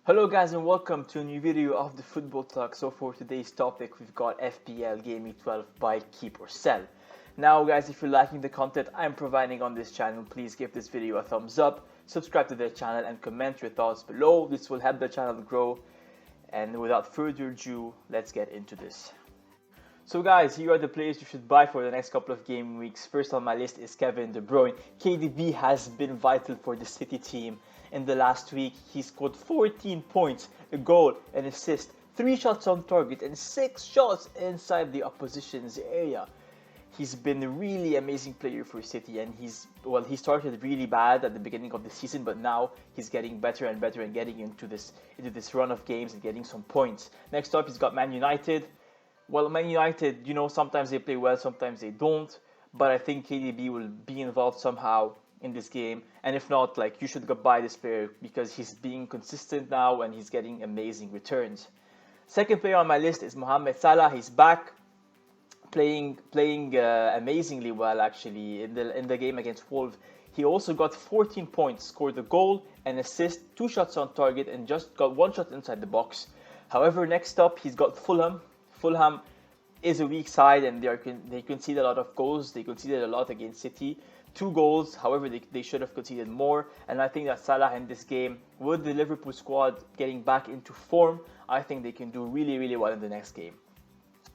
Hello guys and welcome to a new video of the Football Talk. So for today's topic we've got FPL GameWeek12 Buy, Keep or Sell. Now guys, if you're liking the content I'm providing on this channel, please give this video a thumbs up, subscribe to the channel and comment your thoughts below. This will help the channel grow, and without further ado, let's get into this. So guys, here are the players you should buy for the next couple of game weeks. First on my list is Kevin De Bruyne. KDB has been vital for the City team. In the last week, he scored 14 points, a goal, an assist, 3 shots on target and 6 shots inside the opposition's area. He's been a really amazing player for City, and he started really bad at the beginning of the season, but now he's getting better and better and getting into this run of games and getting some points. Next up, he's got Man United. Well, Man United, sometimes they play well, sometimes they don't. But I think KDB will be involved somehow in this game. And if not, you should go buy this player because he's being consistent now and he's getting amazing returns. Second player on my list is Mohamed Salla. He's back, playing amazingly well actually in the game against Wolves. He also got 14 points, scored a goal, an assist, 2 shots on target, and just got 1 shot inside the box. However, next up he's got Fulham. Fulham is a weak side and they conceded a lot of goals. They conceded a lot against City. 2 goals, however, they should have conceded more. And I think that Salah in this game, with the Liverpool squad getting back into form, I think they can do really, really well in the next game.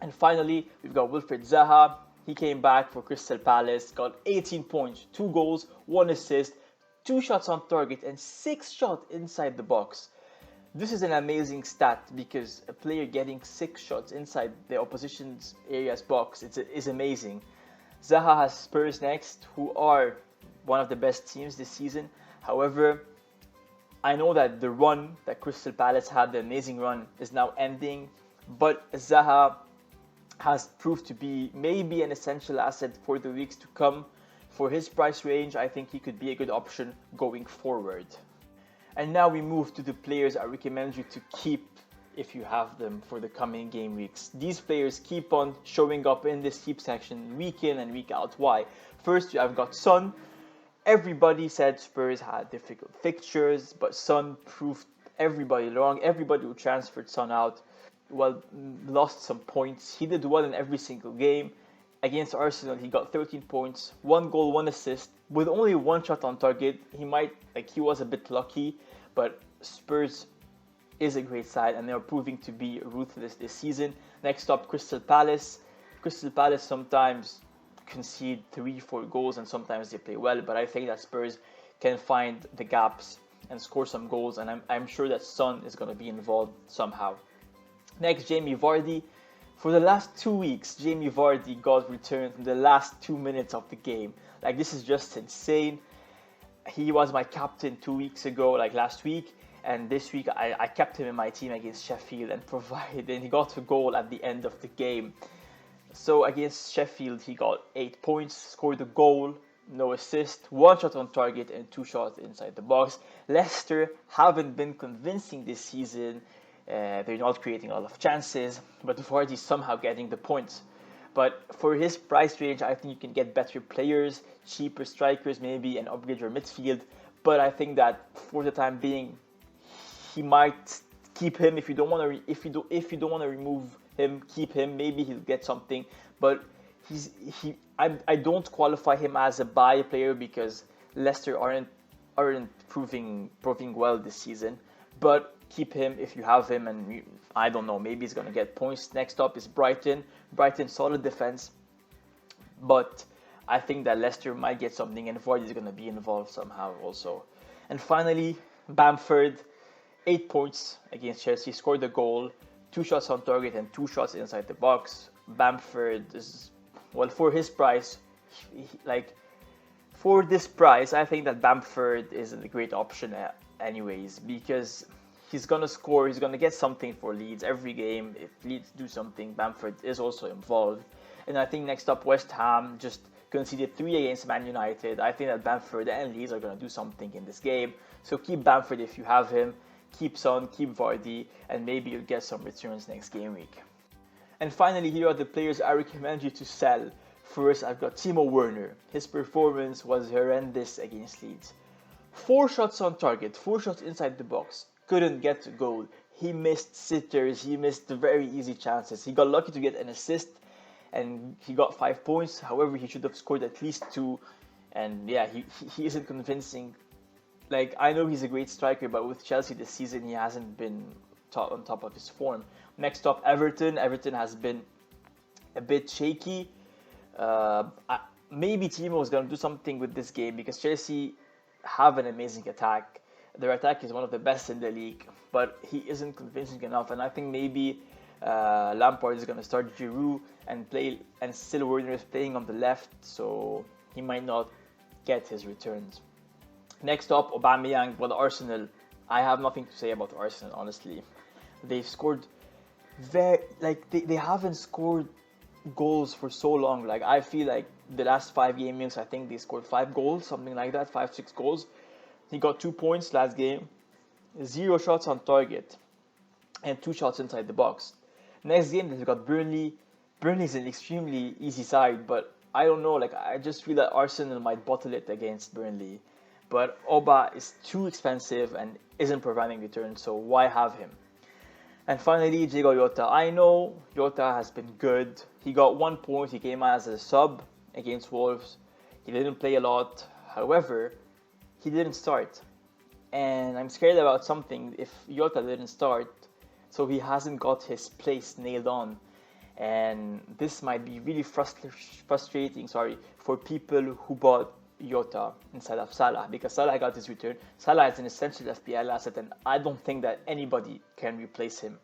And finally, we've got Wilfried Zaha. He came back for Crystal Palace, got 18 points, 2 goals, 1 assist, 2 shots on target, and 6 shots inside the box. This is an amazing stat because a player getting 6 shots inside the opposition's area's box is amazing. Zaha has Spurs next, who are one of the best teams this season. However, I know that the run that Crystal Palace had, the amazing run, is now ending. But Zaha has proved to be maybe an essential asset for the weeks to come. For his price range, I think he could be a good option going forward. And now we move to the players I recommend you to keep if you have them for the coming game weeks. These players keep on showing up in this keep section week in and week out. Why? First, I've got Son. Everybody said Spurs had difficult fixtures, but Son proved everybody wrong. Everybody who transferred Son out, lost some points. He did well in every single game. Against Arsenal, he got 13 points, 1 goal, 1 assist, with only 1 shot on target. He was a bit lucky, but Spurs is a great side and they're proving to be ruthless this season. Next up, Crystal Palace. Crystal Palace sometimes concede 3-4 goals and sometimes they play well, but I think that Spurs can find the gaps and score some goals, and I'm sure that Son is going to be involved somehow. Next, Jamie Vardy. For the last 2 weeks, Jamie Vardy got returned in the last 2 minutes of the game. This is just insane. He was my captain 2 weeks ago, last week. And this week, I kept him in my team against Sheffield and he got a goal at the end of the game. So against Sheffield, he got 8 points, scored a goal, no assist, 1 shot on target and 2 shots inside the box. Leicester haven't been convincing this season. They're not creating a lot of chances, but Vardy's somehow getting the points. But for his price range, I think you can get better players, cheaper strikers maybe, and upgrade your midfield. But I think that for the time being, he might keep him. If you don't want to remove him, keep him. Maybe he'll get something. But I don't qualify him as a buy player because Leicester aren't proving well this season. But keep him if you have him, and I don't know, maybe he's going to get points. Next up is Brighton. Brighton, solid defense, but I think that Leicester might get something and Vardy is going to be involved somehow also. And finally, Bamford, 8 points against Chelsea, scored a goal, 2 shots on target and 2 shots inside the box. Bamford is, for his price, for this price, I think that Bamford is a great option anyways, because he's going to score, he's going to get something for Leeds every game. If Leeds do something, Bamford is also involved. And I think next up, West Ham just conceded 3 against Man United. I think that Bamford and Leeds are going to do something in this game. So keep Bamford if you have him. Keep Son, keep Vardy, and maybe you'll get some returns next game week. And finally, here are the players I recommend you to sell. First, I've got Timo Werner. His performance was horrendous against Leeds. 4 shots on target, 4 shots inside the box, couldn't get to goal. He missed sitters, he missed very easy chances. He got lucky to get an assist and he got 5 points. However, he should have scored at least 2. And yeah, he isn't convincing. Like, I know he's a great striker, but with Chelsea this season, he hasn't been on top of his form. Next up, Everton. Everton has been a bit shaky. Maybe Timo is going to do something with this game because Chelsea have an amazing attack. Their attack is one of the best in the league, but he isn't convincing enough. And I think maybe Lampard is going to start Giroud and still Werner is playing on the left, so he might not get his returns. Next up, Aubameyang. Well, Arsenal. I have nothing to say about Arsenal, honestly. They've scored they haven't scored goals for so long. Like, I feel like the last 5 game weeks, I think they scored 5 goals, something like that, 5-6 goals. He got 2 points last game, 0 shots on target, and 2 shots inside the box. Next game, they've got Burnley. Burnley's an extremely easy side, but I don't know. Like, I just feel that Arsenal might bottle it against Burnley. But Oba is too expensive and isn't providing returns, so why have him? And finally, GW12. I know Jota has been good. He got 1 point. He came as a sub against Wolves. He didn't play a lot. However, he didn't start. And I'm scared about something if Jota didn't start, so he hasn't got his place nailed on. And this might be really frustrating for people who bought Jota instead of Salla, because Salla got his return. Salla is an essential FPL asset, and I don't think that anybody can replace him.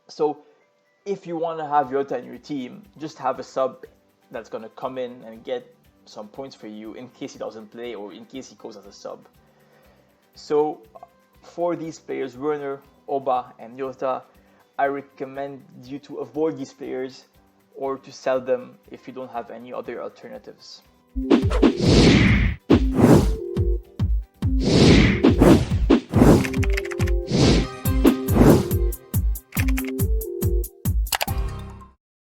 So if you want to have Jota in your team, just have a sub that's going to come in and get some points for you in case he doesn't play or in case he goes as a sub. So for these players, Werner, Oba and Jota, I recommend you to avoid these players or to sell them if you don't have any other alternatives.